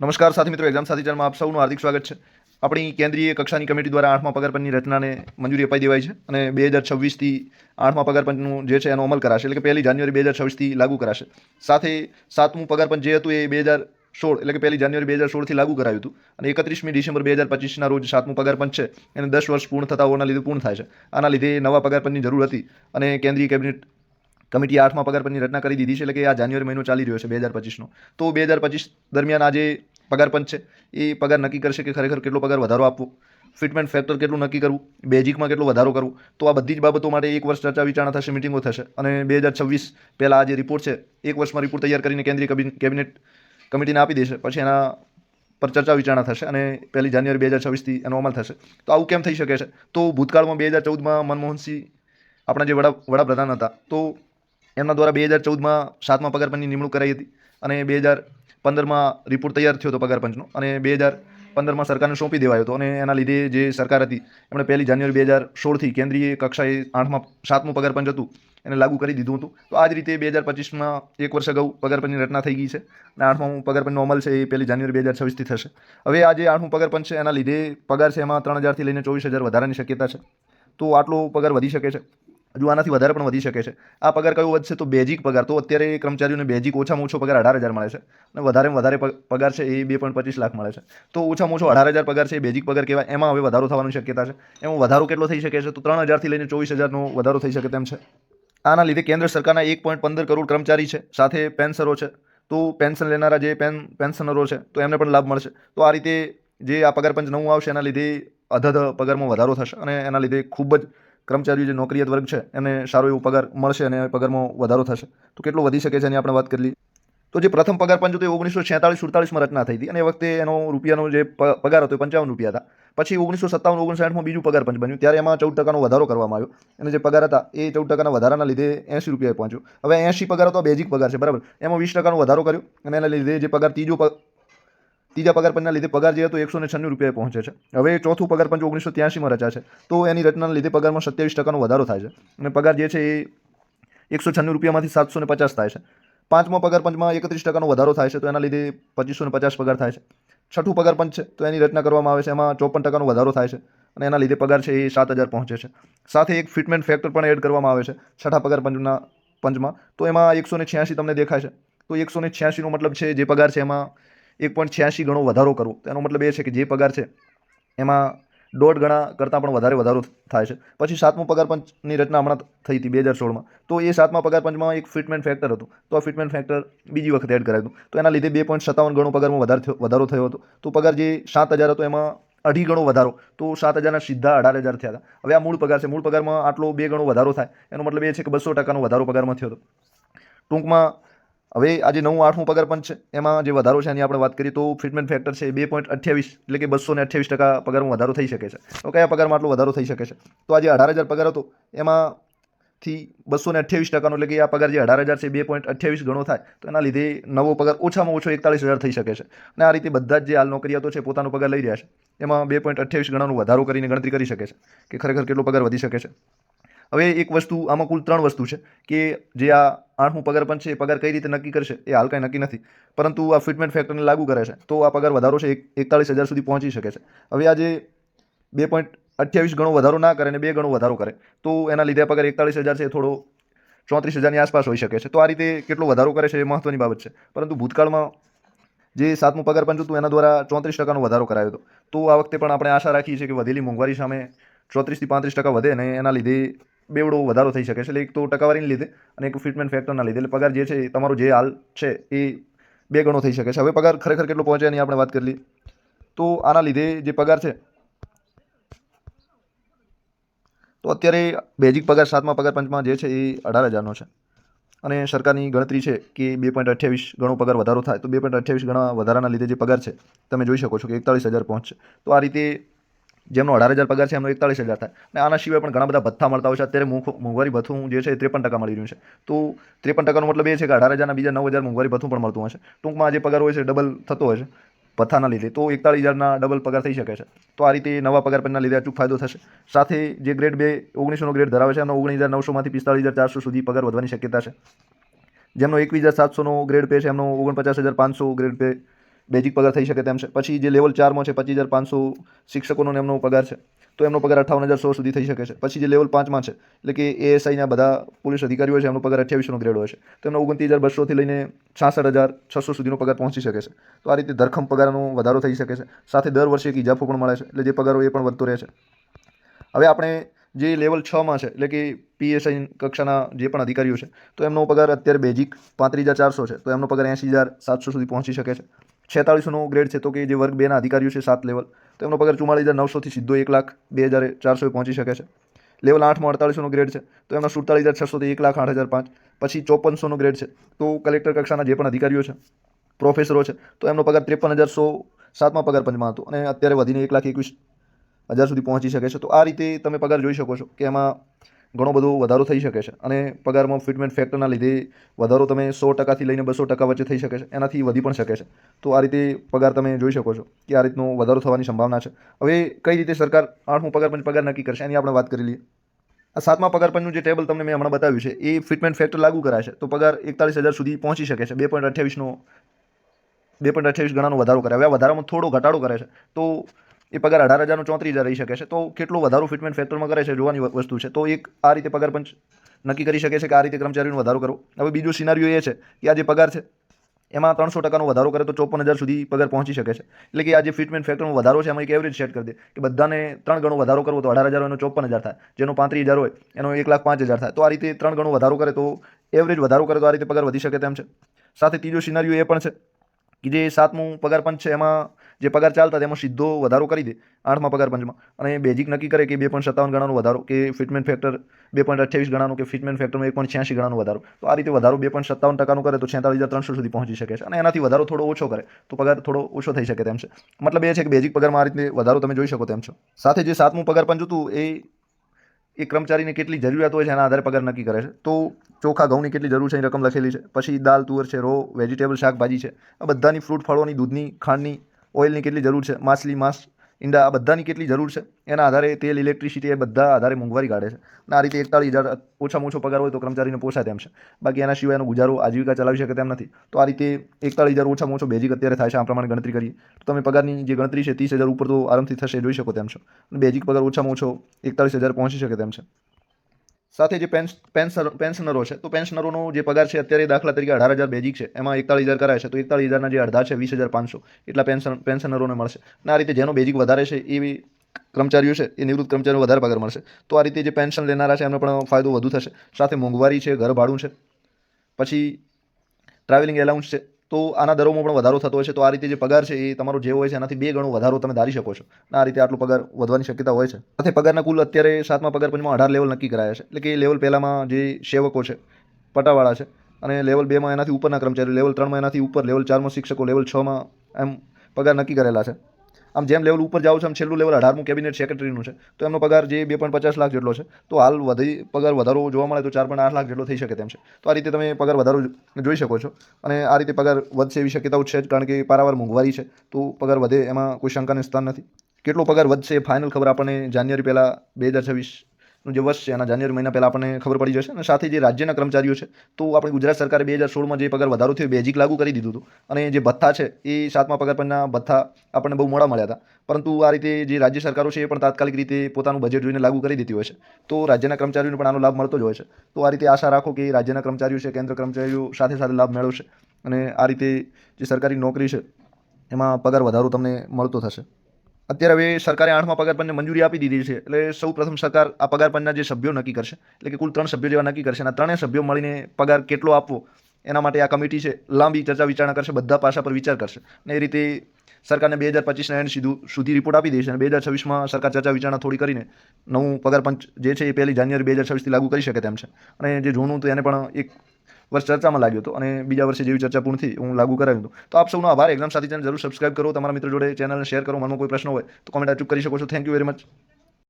નમસ્કાર સાથી મિત્રો, એક્ઝામ સાથી ચેનલમાં આપ સૌનું હાર્દિક સ્વાગત છે. આપણી કેન્દ્રીય કક્ષાની કમિટી દ્વારા 8મા પગારપંચની રચનાને મંજૂરી અપાઈ દેવાઈ છે અને 2026થી 8મા પગારપંચનું જે છે એનો અમલ કરાશે, એટલે કે 1 જાન્યુઆરી 2026થી લાગુ કરાશે. સાથે 7મું પગારપંચ જે હતું એ 2016 એટલે કે 1 જાન્યુઆરી 2016થી લાગુ કરાયું હતું અને 31મી ડિસેમ્બર 2025ના રોજ 7મું પગારપંચ છે એને 10 વર્ષ પૂર્ણ થતા હોવાના લીધે પૂર્ણ થાય છે. આના લીધે નવા પગારપંચની જરૂર હતી અને કેન્દ્રીય કેબિનેટ કમિટીએ 8મા પગારપંચની રચના કરી દીધી છે, એટલે કે આ જાન્યુઆરી મહિનો ચાલી રહ્યો છે 2025નો. તો 2025 દરમિયાન આ જે પગારપંચ છે એ પગાર નક્કી કરશે કે ખરેખર કેટલો પગાર વધારો આપવો, ફિટમેન્ટ ફેક્ટર કેટલું નક્કી કરવું, બેઝિકમાં કેટલો વધારો કરવો. તો આ બધી જ બાબતો માટે એક વર્ષ ચર્ચા વિચારણા થશે, મિટિંગો થશે અને 2026 પહેલાં આ જે રિપોર્ટ છે એક વર્ષમાં રિપોર્ટ તૈયાર કરીને કેન્દ્રીય કેબિનેટ કમિટીને આપી દેશે. પછી એના પર ચર્ચા વિચારણા થશે અને 1 જાન્યુઆરી 2026થી એનો અમલ થશે. તો આવું કેમ થઈ શકે છે? તો ભૂતકાળમાં 2014માં મનમોહનસિંહ આપણા જે વડાપ્રધાન હતા, તો એમના દ્વારા 2014માં 7મા પગારપંચની નિમણૂક કરાઈ હતી અને 2015માં રિપોર્ટ તૈયાર થયો હતો પગારપંચનો અને 2015માં સરકારને સોંપી દેવાયો હતો અને એના લીધે જે સરકાર હતી એમણે 1 જાન્યુઆરી 2016થી કેન્દ્રીય કક્ષાએ 7મું પગારપંચ હતું એને લાગુ કરી દીધું હતું. તો આ જ રીતે 2025માં એક વર્ષ અગાઉ પગારપંચની રચના થઈ ગઈ છે અને 8મું પગારપંચનો અમલ છે એ 1 જાન્યુઆરી 2026થી થશે. હવે આ જે 8મું પગારપંચ છે એના લીધે પગાર છે એમાં 3000થી લઈને 24000 વધારાની શક્યતા છે. તો આટલો પગાર વધી શકે છે, હજુ આનાથી વધારે પણ વધી શકે છે. આ પગાર કયો વધશે? તો બેઝિક પગાર. તો અત્યારે કર્મચારીઓને બેઝિક ઓછામાં ઓછો પગાર 18000 મળે છે અને વધારેમાં વધારે પગાર છે એ 2.25 લાખ મળે છે. તો ઓછામાં ઓછો 18000 પગાર છે એ બેઝિક પગાર કહેવાય. એમાં હવે વધારો થવાની શક્યતા છે. એમાં વધારો કેટલો થઈ શકે છે? તો 3000થી લઈને 24000નો વધારો થઈ શકે તેમ છે. આના લીધે કેન્દ્ર સરકારના 1.15 કરોડ કર્મચારી છે, સાથે પેન્શનરો છે. તો પેન્શન લેનારા જે પેન્શનરો છે તો એમને પણ લાભ મળશે. તો આ રીતે જે આ પગારપંચ નવું આવશે એના લીધે અધધ પગારમાં વધારો થશે અને એના લીધે ખૂબ જ કર્મચારીઓ જે નોકરિયાત વર્ગ છે એને સારો એવો પગાર મળશે અને પગારમાં વધારો થશે. તો કેટલો વધી શકે છે એની આપણે વાત કરી લઈએ. તો જે પ્રથમ પગારપંચ હતું એ 1946-47માં રચના થઈ હતી અને એ વખતે એનો રૂપિયાનો જે પગાર હતો એ 55 રૂપિયા હતા. પછી 1957-59માં બીજું પગારપંચ બન્યું, ત્યારે એમાં 14% વધારો કરવામાં આવ્યો અને જે પગાર હતા એ 14% વધારાના લીધે 80 રૂપિયાએ પહોંચ્યો. હવે 80 પગાર હતો બેઝિક પગાર છે, બરાબર. એમાં 20% વધારો કર્યો અને એના લીધે જે પગાર ત્રીજા પગારપંચના લીધે પગાર જે હતો 196 રૂપિયાએ પહોંચે છે. હવે ચોથું પગારપંચ 1983માં રચાશે. તો એની રચનાના લીધે પગારમાં 27% વધારો થાય છે અને પગાર જે છે એ 196 રૂપિયામાંથી 750 થાય છે. પાંચમા પગારપંચમાં 31% વધારો થાય છે, તો એના લીધે 2550 પગાર થાય છે. છઠ્ઠું પગારપંચ છે તો એની રચના કરવામાં આવે છે, એમાં 54% વધારો થાય છે અને એના લીધે પગાર છે એ 7000 પહોંચે છે. સાથે એક ફિટમેન્ટ ફેક્ટર પણ એડ કરવામાં આવે છે છઠ્ઠા પંચમાં. તો એમાં 186 તમને દેખાય છે. તો 186નો મતલબ છે જે પગાર છે એમાં 1.86 ગણો વધારો કરવો. તો એનો મતલબ એ છે કે જે પગાર છે એમાં 1.5 ગણા કરતાં પણ વધારો થાય છે. પછી 7મું પગારપંચની રચના હમણાં થઈ હતી 2016માં. તો એ 7મા પગારપંચમાં એક ફિટમેન્ટ ફેક્ટર હતું, તો આ ફિટમેન્ટ ફેક્ટર બીજી વખત એડ કરાયું હતું. તો એના લીધે 2.57 ગણો પગારમાં વધારો થયો હતો. તો પગાર જે 7000 હતો એમાં 2.5 ગણો વધારો, તો 7000ના સીધા 18000 થયા હતા. હવે આ મૂળ પગાર છે, મૂળ પગારમાં આટલો 2 ગણો વધારો થાય એનો મતલબ એ છે કે 200%નો વધારો પગારમાં થયો હતો. ટૂંકમાં હવે આ જે નવું 8મું પગારપંચ છે એમાં જે વધારો છે એની આપણે વાત કરીએ તો ફિટમેન્ટ ફેક્ટર છે 2.28 એટલે કે 228% પગારમાં વધારો થઈ શકે છે. તો કયા પગારમાં આટલો વધારો થઈ શકે છે? તો આ જે 18000 પગાર હતો એમાંથી 228%, એટલે કે આ પગાર જે 18000 છે 2.28 ગણો થાય, તો એના લીધે નવો પગાર ઓછામાં ઓછો 41000 થઈ શકે છે. અને આ રીતે બધા જ જે હાલ નોકરિયાતો છે પોતાનો પગાર લઈ રહ્યા છે એમાં 2.28 ગણાનો વધારો કરીને ગણતરી કરી શકે છે કે ખરેખર કેટલો પગાર વધી શકે છે. હવે એક વસ્તુ, આમાં કુલ 3 વસ્તુ છે કે જે આ 8મું પગારપંચ છે એ પગાર કઈ રીતે નક્કી કરશે એ હાલ કાંઈ નક્કી નથી, પરંતુ આ ફિટમેન્ટ ફેક્ટરને લાગુ કરે છે તો આ પગાર વધારો છે 41000 સુધી પહોંચી શકે છે. હવે આ જે 2.28 ગણો વધારો ના કરે અને 2 ગણો વધારો કરે તો એના લીધે આ પગાર 41000 છે એ થોડો 34000ની આસપાસ હોઈ શકે છે. તો આ રીતે કેટલો વધારો કરે છે એ મહત્વની બાબત છે. પરંતુ ભૂતકાળમાં જે 7મું પગારપંચ હતું એના દ્વારા 34%નો વધારો કરાયો હતો. તો આ વખતે પણ આપણે આશા રાખીએ છીએ કે વધેલી મોંઘવારી સામે 34થી 35% વધે અને એના લીધે બેવડો વધારો થઈ શકે છે. એટલે એક તો ટકાવારીને લીધે અને એક ફિટમેન્ટ ફેક્ટરના લીધે, એટલે પગાર જે છે તમારો જે હાલ છે એ 2 ગણો થઈ શકે છે. હવે પગાર ખરેખર કેટલો પહોંચે એની આપણે વાત કરી લઈએ. તો આના લીધે જે પગાર છે તો અત્યારે બેઝિક પગાર 7મા પગારપંચમાં જે છે એ 18000નો છે અને સરકારની ગણતરી છે કે 2.28 ગણો પગાર વધારો થાય, તો 2.28 ગણા વધારાના લીધે જે પગાર છે તમે જોઈ શકો છો કે 41000 પહોંચશે. તો આ રીતે જેમનો 18000 પગાર છે એમનો 41000 થાય. અને આના સિવાય પણ ઘણા બધા ભથ્થા મળતા હોય છે. અત્યારે મોંઘવારી ભથ્થું જે છે એ 53% મળી રહ્યું છે. તો 53%નો મતલબ એ છે કે 18000ના બીજા 9000 મોંઘવારી ભથ્થું પણ મળતું હશે. ટૂંકમાં જે પગાર હોય છે ડબલ થતો હોય છે ભથ્થાના લીધે, તો 41000ના ડબલ પગાર થઈ શકે છે. તો આ રીતે નવા પગારપંચના લીધે અચૂક ફાયદો થશે. સાથે જે ગ્રેડ 2 1900નો ગ્રેડ ધરાવે છે એમનો 19900માંથી 45400 સુધી પગાર વધવાની શક્યતા છે. જેમનો 21700નો ગ્રેડ પે છે એમનો 49500 ગ્રેડ પે બેઝિક પગાર થઈ શકે તેમ છે. પછી જે લેવલ 4માં છે 25,500 શિક્ષકોનો ને એમનો પગાર છે, તો એમનો પગાર 58,100 સુધી થઈ શકે છે. પછી જે લેવલ 5માં છે એટલે કે એએસઆઈના બધા પોલીસ અધિકારીઓ છે એમનો પગાર 2800નો ગ્રેડ હોય છે, તો એમનો 29,200થી લઈને 66,600 સુધીનો પગાર પહોંચી શકે છે. તો આ રીતે ધરખમ પગારનો વધારો થઈ શકે છે. સાથે દર વર્ષે એક ઇજાફો પણ મળે છે, એટલે જે પગારો એ પણ વધતો રહે છે. હવે આપણે જે લેવલ 6માં છે એટલે કે પીએસઆઈ કક્ષાના જે પણ અધિકારીઓ છે, તો એમનો પગાર અત્યારે બેઝિક 35,400 છે, તો એમનો પગાર 80,700 સુધી પહોંચી શકે છે. 46નો ગ્રેડ છે, તો કે જે વર્ગ 2ના અધિકારીઓ છે 7 લેવલ, તો એમનો પગાર 44,900થી સીધો 1,02,400 પહોંચી શકે છે. લેવલ 8માં 48નો ગ્રેડ છે, તો એમનો 47,600થી 1,08,500. પછી 5400નો ગ્રેડ છે, તો કલેક્ટર કક્ષાના જે પણ અધિકારીઓ છે, પ્રોફેસરો છે, તો એમનો પગાર 53,100 7મા પગાર પંચમાં હતો અને અત્યારે વધીને 1,21,000 સુધી પહોંચી શકે છે. તો આ રીતે તમે પગાર જોઈ શકો છો કે એમાં ઘણો બધો વધારો થઈ શકે છે અને પગારમાં ફિટમેન્ટ ફેક્ટરના લીધે વધારો તમે 100%થી લઈને 200% વચ્ચે થઈ શકે છે, એનાથી વધી પણ શકે છે. તો આ રીતે પગાર તમે જોઈ શકો છો કે આ રીતનો વધારો થવાની સંભાવના છે. હવે કઈ રીતે સરકાર 8મું પગાર પંચ પગાર નક્કી કરશે એની આપણે વાત કરી લઈએ. આ 7મા પગાર પંચનું જે ટેબલ તમને મેં હમણાં બતાવ્યું છે એ ફિટમેન્ટ ફેક્ટર લાગુ કરાશે તો પગાર 41,000 સુધી પહોંચી શકે છે. 2.28 ગણાનો વધારો કરે. હવે આ વધારામાં થોડો ઘટાડો કરે છે તો એ પગાર 18,000નો 34,000 રહી શકે છે. તો કેટલો વધારો ફિટમેન્ટ ફેક્ટરમાં કરે છે જોવાની વસ્તુ છે. તો એક આ રીતે પગાર પંચ નક્કી કરી શકે છે કે આ રીતે કર્મચારીનો વધારો કરવો. હવે બીજો સિનારીઓ એ છે કે આ જે પગાર છે એમાં 300%નો વધારો કરે તો 54,000 સુધી પગાર પહોંચી શકે છે. એટલે કે આ જે ફિટમેન્ટ ફેક્ટરનો વધારો છે એમાં એક એવરેજ સેટ કરી દે કે બધાને 3 ગણો વધારો કરવો તો 18,000 એનો 54,000 થાય, જેનો 35,000 હોય એનો 1,05,000 થાય. તો આ રીતે 3 ગણો વધારો કરે તો એવરેજ વધારો કરે તો આ રીતે પગાર વધી શકે તેમ છે. સાથે ત્રીજો સિનારીઓ એ પણ છે કે જે 7મું પગાર પંચ છે એમાં જે પગાર ચાલતા તેમાં સીધો વધારો કરી દે 8મા પગાર પંચમાં અને બેઝિક નક્કી કરે કે 2.57 ગણાનો વધારો કે ફિટમેન્ટ ફેક્ટર 2.28 ગણાનો કે ફિટમેન્ટ ફેક્ટરમાં 1.86 ગણાનો વધારો. તો આ રીતે વધારો 2.57%નો કરે તો 46,300 સુધી પહોંચી શકે છે અને એનાથી વધારો થોડો ઓછો કરે તો પગાર થોડો ઓછો થઈ શકે તેમ છે. મતલબ એ છે કે બેઝિક પગારમાં આ રીતે વધારો તમે જોઈ શકો તેમ છો. સાથે જે 7મું પગાર પંચ હતું એ કર્મચારીને કેટલી જરૂરિયાત હોય છે એના આધારે પગાર નક્કી કરે છે. તો ચોખા ઘઉંની કેટલી જરૂર છે એની રકમ લખેલી છે. પછી દાલ તુવર છે, રો વેજીટેબલ શાકભાજી છે, આ બધાની ફ્રૂટ ફળોની, દૂધની, ખાંડની, ઓઇલની કેટલી જરૂર છે, માછલી, માંસ, ઈંડા, આ બધાની કેટલી જરૂર છે એના આધારે તેલ, ઇલેક્ટ્રિસિટી એ બધા આધારે મોંઘવારી કાઢે છે. અને આ રીતે 41,000 ઓછામાં ઓછો પગાર હોય તો કર્મચારીને પોસાય તેમ છે. બાકી એના સિવાયનો ગુજારો આજીવિકા ચલાવી શકે તેમ નથી. તો આ રીતે 41,000 ઓછામાં ઓછો બેઝિક અત્યારે થાય છે. આ પ્રમાણે ગણતરી કરીએ તો તમે પગારની જે ગણતરી છે 30,000 ઉપર તો આરામથી થશે, જોઈ શકો તેમ છો. બેઝિક પગાર ઓછામાં ઓછો 41,000 પહોંચી શકે તેમ છે. સાથે જે પેન્શનરો છે તો પેન્શનરોનો જે પગાર છે અત્યારે દાખલા તરીકે 18,000 બેઝિક છે, એમાં 41,000 કરાય છે તો 41,000ના જે અડધા છે 20,500 એટલા પેન્શનરોને મળશે. અને આ રીતે જેનો બેઝિક વધારે છે એ કર્મચારીઓ છે એ નિવૃત્ત કર્મચારીઓ વધારે પગાર મળશે. તો આ રીતે જે પેન્શન લેનારા છે એમને પણ ફાયદો વધુ થશે. સાથે મોંઘવારી છે, ઘર ભાડું છે, પછી ટ્રાવેલિંગ એલાઉન્સ છે, તો આના દરોમાં પણ વધારો થતો હોય છે. તો આ રીતે જે પગાર છે એ તમારો જે હોય છે એનાથી 2 ગણો વધારો તમે ધારી શકો છો. આ રીતે આટલો પગાર વધવાની શક્યતા હોય છે. સાથે પગારના કુલ અત્યારે 7મા પગાર પંચમાં 18 લેવલ નક્કી કરાયા છે. એટલે કે લેવલ પહેલામાં જે સેવકો છે, પટાવાળા છે, અને લેવલ 2માં એનાથી ઉપરના કર્મચારીઓ, લેવલ 3માં એનાથી ઉપર, લેવલ 4માં શિક્ષકો, લેવલ 6માં એમ પગાર નક્કી કરેલા છે. આમ જેમ લેવલ ઉપર જાવ છો એમ છેલ્લું લેવલ 18મું કેબિનેટ સેક્રેટરીનું છે, તો એમનો પગાર જે 2.50 લાખ જેટલો છે. તો હાલ પગાર વધારો જોવા મળે તો 4.8 લાખ જેટલો થઈ શકે તેમ છે. તો આ રીતે તમે પગાર વધારો જોઈ શકો છો અને આ રીતે પગાર વધશે એવી શક્યતાઓ છે જ, કારણ કે પારાવાર મોંઘવારી છે તો પગાર વધે એમાં કોઈ શંકાનું સ્થાન નથી. કેટલો પગાર વધશે ફાઇનલ ખબર આપણને જાન્યુઆરી પહેલાં 2026નું જે વર્ષ છે એના જાન્યુઆરી મહિના પહેલાં આપણને ખબર પડી જશે. અને સાથે જે રાજ્યના કર્મચારીઓ છે તો આપણી ગુજરાત સરકારે 2016માં જે પગાર વધારો થયો બેઝિક લાગુ કરી દીધું હતું અને જે ભથ્થા છે એ 7મા પગાર પંચના ભથ્થા આપણને બહુ મોડા મળ્યા હતા. પરંતુ આ રીતે જે રાજ્ય સરકારો છે એ પણ તાત્કાલિક રીતે પોતાનું બજેટ જોઈને લાગુ કરી દેતી હોય છે. તો રાજ્યના કર્મચારીઓને પણ આનો લાભ મળતો જ હોય છે. તો આ રીતે આશા રાખો કે રાજ્યના કર્મચારીઓ છે, કેન્દ્ર કર્મચારીઓ સાથે સાથે લાભ મેળવશે અને આ રીતે જે સરકારી નોકરી છે એમાં પગાર વધારો તમને મળતો થશે. અત્યારે હવે સરકારે 8મા પગાર પંચને મંજૂરી આપી દીધી છે. એટલે સૌ પ્રથમ સરકાર આ પગાર પંચના જે સભ્યો નક્કી કરશે, એટલે કે કુલ 3 સભ્યો જેવા નક્કી કરશે અને આ 3 સભ્યો મળીને પગાર કેટલો આપવો એના માટે આ કમિટી છે લાંબી ચર્ચા વિચારણા કરશે, બધા પાસા પર વિચાર કરશે અને એ રીતે સરકારને 2025ના એન્ડ સુધી રિપોર્ટ આપી દેશે અને 2026માં સરકાર ચર્ચા વિચારણા થોડી કરીને નવું પગાર પંચ જે છે એ 1 જાન્યુઆરી 2026થી લાગુ કરી શકે તેમ છે. અને જે જૂનું હતું એને પણ 1 વર્ષ ચર્ચામાં લાગ્યો હતો અને બીજા વર્ષે જેવી ચર્ચા પૂર્ણ થઈ હું લાગુ કરાવ્યું હતું. તો આપ સૌનો આભાર. એક્ઝામ સાથી ચેનલ જરૂર સબસ્ક્રાઇબ કરો, તમારા મિત્રો જોડે ચેનલને શેર કરો. મનમાં કોઈ પ્રશ્ન હોય તો કોમેન્ટ અચૂક કરી શકો છો. Thank you very much.